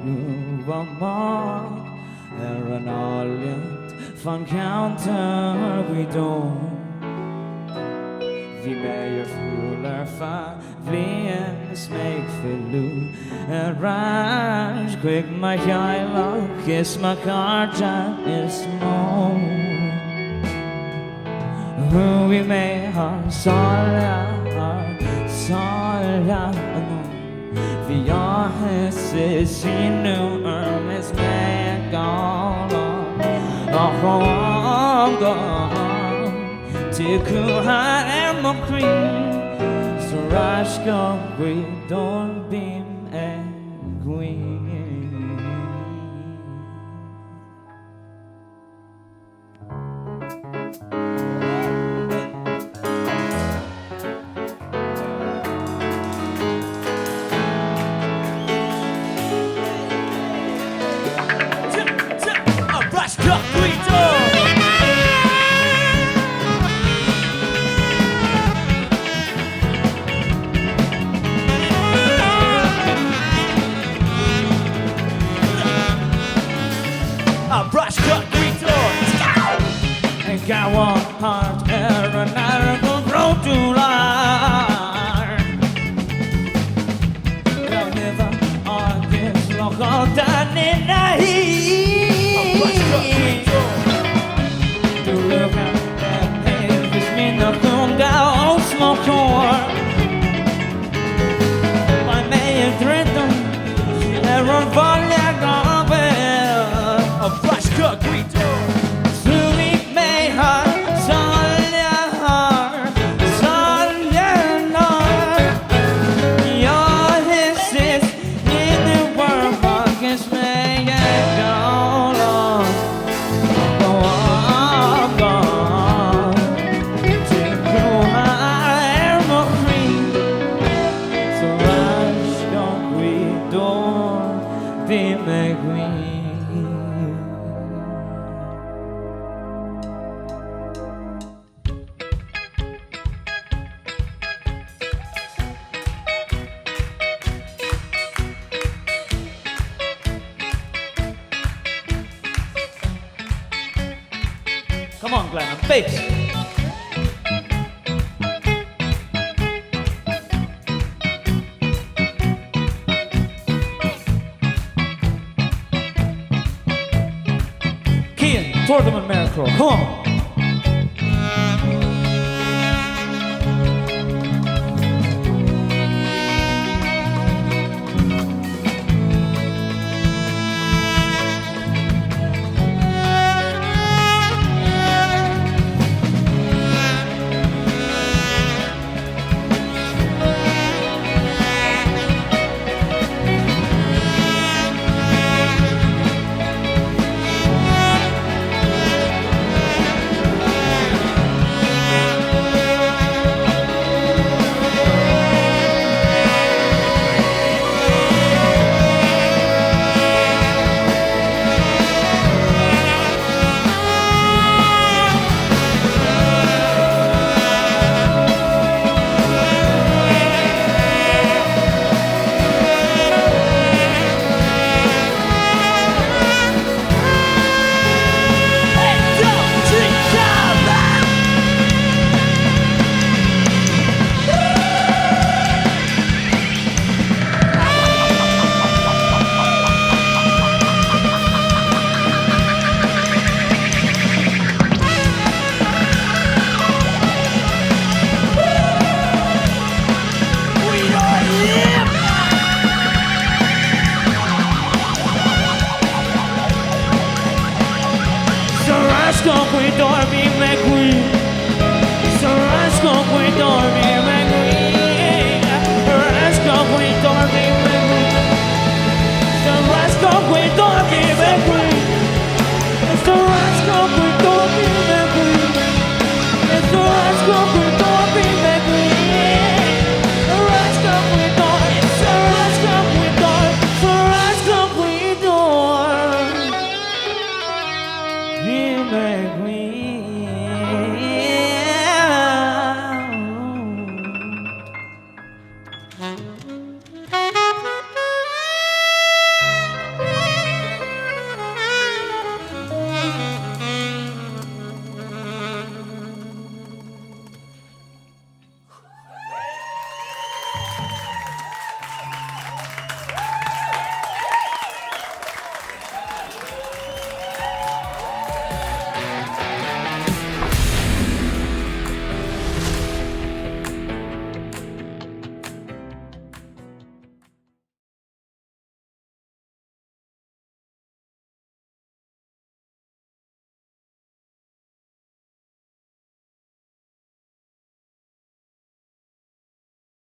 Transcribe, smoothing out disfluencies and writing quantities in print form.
Luva mag an áliant fan counter we don't. Bhí mé ar fúil ar feadh bhliain is méid fiú arás chuig mar chealach is mar carta is mó. Bhí mé ar sála bhí áthas is inú is mé gála Te kuhar mo queen so rash go we don't beam and queen. Gaoth heart an argo rotular I'll never against local done in the heat To look at that page with me no kunga or smoke or My mayor Drenton Aaron Volia Gobel A brush cut Guido Come on, Glenn, bass. Kian, Tortham and Merrickrow, come on. Stop, we don't be McQueen.